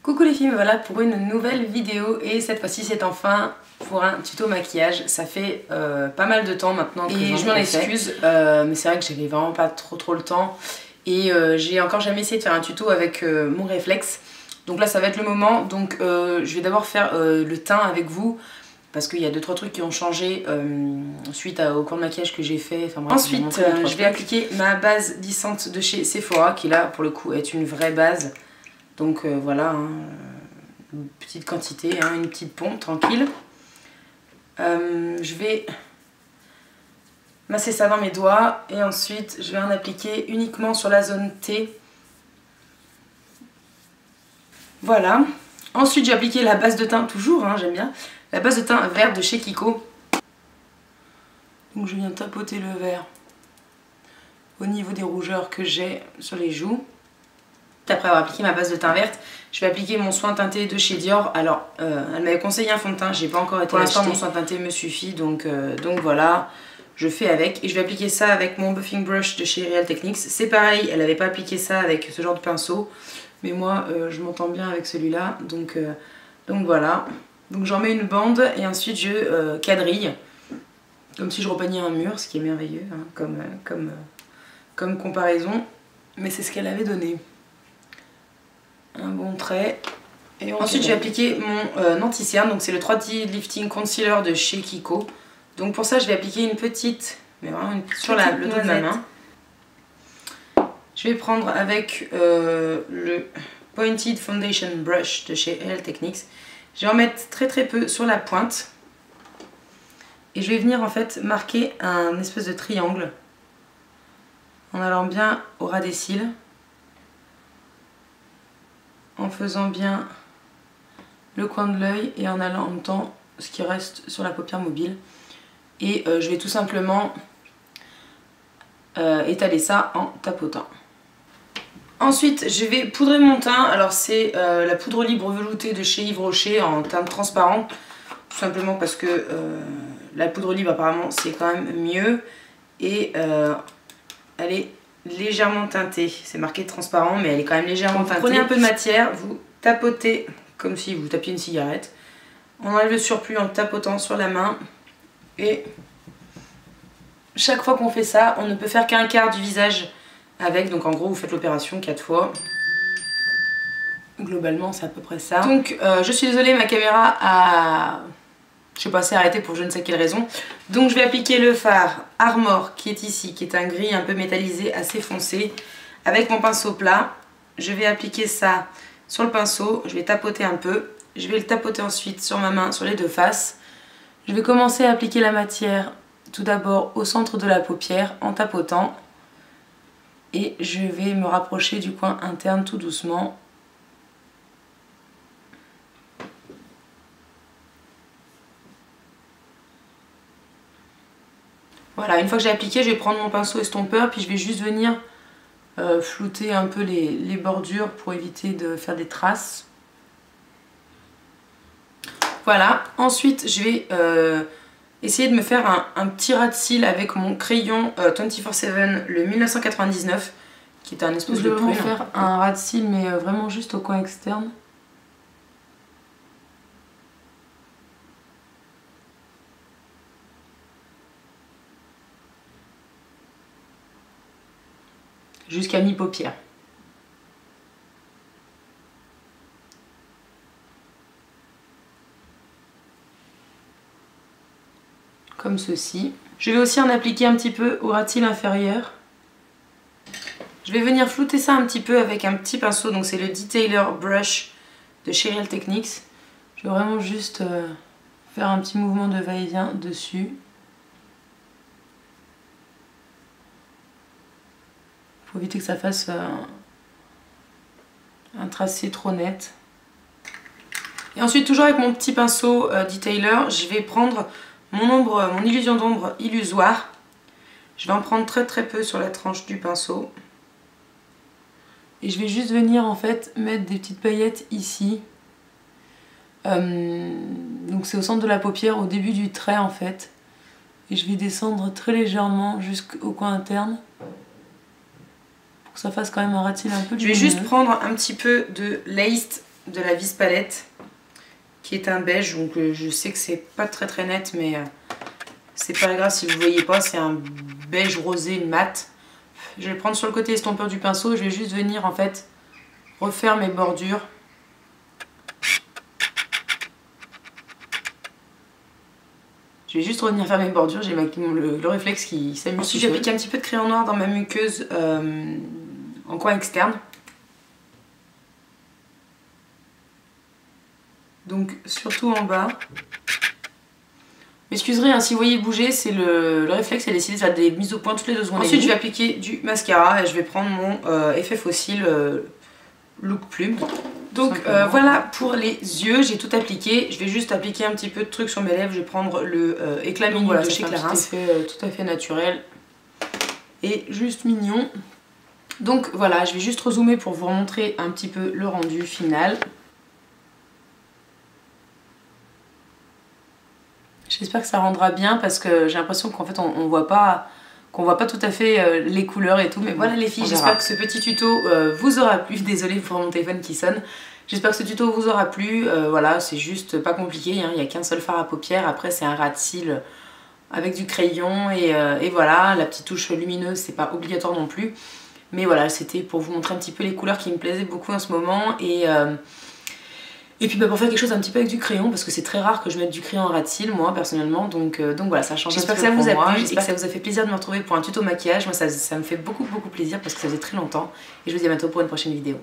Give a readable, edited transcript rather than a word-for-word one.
Coucou les filles, me voilà pour une nouvelle vidéo et cette fois-ci c'est enfin pour un tuto maquillage. Ça fait pas mal de temps maintenant que je m'en excuse, mais c'est vrai que j'avais vraiment pas trop le temps et j'ai encore jamais essayé de faire un tuto avec mon réflexe. Donc là ça va être le moment, donc je vais d'abord faire le teint avec vous parce qu'il y a 2-3 trucs qui ont changé suite au cours de maquillage que j'ai fait. Enfin, bref, ensuite je vais appliquer ma base lissante de chez Sephora qui là pour le coup est une vraie base. Donc voilà, hein, une petite quantité, hein, une petite pompe tranquille. Je vais masser ça dans mes doigts et ensuite je vais en appliquer uniquement sur la zone T. Voilà. Ensuite j'ai appliqué la base de teint, toujours, hein, j'aime bien, la base de teint vert de chez Kiko. Donc je viens tapoter le vert au niveau des rougeurs que j'ai sur les joues. Après avoir appliqué ma base de teint verte, je vais appliquer mon soin teinté de chez Dior. Alors, elle m'avait conseillé un fond de teint, j'ai pas encore été pour l'instant, mon soin teinté me suffit, donc voilà, je fais avec. Et je vais appliquer ça avec mon buffing brush de chez Real Techniques. C'est pareil, elle n'avait pas appliqué ça avec ce genre de pinceau, mais moi, je m'entends bien avec celui-là, donc voilà. Donc j'en mets une bande et ensuite je quadrille, comme si je repeignais un mur, ce qui est merveilleux, hein, comme comparaison, mais c'est ce qu'elle avait donné. Un bon trait. Et ensuite je vais appliquer mon anti-cerne, donc c'est le 3D Lifting Concealer de chez Kiko. Donc pour ça je vais appliquer une petite, mais vraiment sur le dos de ma main. Je vais prendre avec le Pointed Foundation Brush de chez Real Techniques. Je vais en mettre très peu sur la pointe. Et je vais venir en fait marquer un espèce de triangle en allant bien au ras des cils, en faisant bien le coin de l'œil et en allant en même temps ce qui reste sur la paupière mobile. Et je vais tout simplement étaler ça en tapotant. Ensuite je vais poudrer mon teint. Alors c'est la poudre libre veloutée de chez Yves Rocher en teinte transparente. Tout simplement parce que la poudre libre apparemment c'est quand même mieux. Et elle est légèrement teintée, c'est marqué transparent mais elle est quand même légèrement teintée. Prenez un peu de matière, vous tapotez comme si vous tapiez une cigarette. On enlève le surplus en tapotant sur la main et chaque fois qu'on fait ça, on ne peut faire qu'un quart du visage avec, donc en gros vous faites l'opération 4 fois. Globalement c'est à peu près ça. Donc je suis désolée, ma caméra a... je sais pas, c'est arrêté pour je ne sais quelle raison. Donc je vais appliquer le fard Armor qui est ici, qui est un gris un peu métallisé assez foncé. Avec mon pinceau plat, je vais appliquer ça sur le pinceau, je vais tapoter un peu. Je vais le tapoter ensuite sur ma main, sur les deux faces. Je vais commencer à appliquer la matière tout d'abord au centre de la paupière en tapotant. Et je vais me rapprocher du coin interne tout doucement. Voilà, une fois que j'ai appliqué, je vais prendre mon pinceau estompeur, puis je vais juste venir flouter un peu les bordures pour éviter de faire des traces. Voilà, ensuite je vais essayer de me faire un petit ras de cils avec mon crayon 24/7, le 1999, qui est un espèce de prune. Je vais faire un ras de cils, mais vraiment juste au coin externe. Jusqu'à mi-paupière. Comme ceci. Je vais aussi en appliquer un petit peu au ras de cils inférieur. Je vais venir flouter ça un petit peu avec un petit pinceau, donc c'est le Detailer Brush de chez Real Techniques. Je vais vraiment juste faire un petit mouvement de va-et-vient dessus. Faut éviter que ça fasse un tracé trop net. Et ensuite, toujours avec mon petit pinceau Detailer, je vais prendre mon illusion d'ombre illusoire. Je vais en prendre très peu sur la tranche du pinceau. Et je vais juste venir en fait mettre des petites paillettes ici. Donc c'est au centre de la paupière, au début du trait en fait. Et je vais descendre très légèrement jusqu'au coin interne. Que ça fasse quand même un ras de cils un peu lumineux. Je vais juste prendre un petit peu de Laced de la Vis Palette qui est un beige, donc je sais que c'est pas très net, mais c'est pas grave si vous voyez pas, c'est un beige rosé mat. Je vais le prendre sur le côté estompeur du pinceau et je vais juste venir en fait refaire mes bordures. Je vais juste revenir faire mes bordures, j'ai le réflexe qui s'amuse. Ensuite j'ai appliqué un petit peu de crayon noir dans ma muqueuse en coin externe. Donc surtout en bas. M'excuserez hein, si vous voyez bouger, c'est le réflexe, il a décidé de faire des mises au point toutes les 2 secondes. Ensuite je vais appliquer du mascara et je vais prendre mon effet fossile Look Plume. Donc voilà pour les yeux, j'ai tout appliqué. Je vais juste appliquer un petit peu de trucs sur mes lèvres. Je vais prendre le éclat mignon de chez Clarins. C'est tout à fait naturel et juste mignon. Donc voilà, je vais juste rezoomer pour vous montrer un petit peu le rendu final. J'espère que ça rendra bien parce que j'ai l'impression qu'en fait on voit pas tout à fait les couleurs et tout. Mais voilà les filles, j'espère que ce petit tuto vous aura plu. Désolée pour mon téléphone qui sonne. J'espère que ce tuto vous aura plu. Voilà, c'est juste pas compliqué, hein. Il n'y a qu'un seul fard à paupières. Après c'est un ras de cils avec du crayon et voilà. La petite touche lumineuse c'est pas obligatoire non plus. Mais voilà, c'était pour vous montrer un petit peu les couleurs qui me plaisaient beaucoup en ce moment. Et puis pour faire quelque chose un petit peu avec du crayon, parce que c'est très rare que je mette du crayon en ras de cils, moi personnellement, donc voilà, ça change un petit peu. J'espère que ça vous a plu, j'espère que ça vous a fait plaisir de me retrouver pour un tuto maquillage. Moi ça me fait beaucoup plaisir parce que ça faisait très longtemps. Et je vous dis à bientôt pour une prochaine vidéo.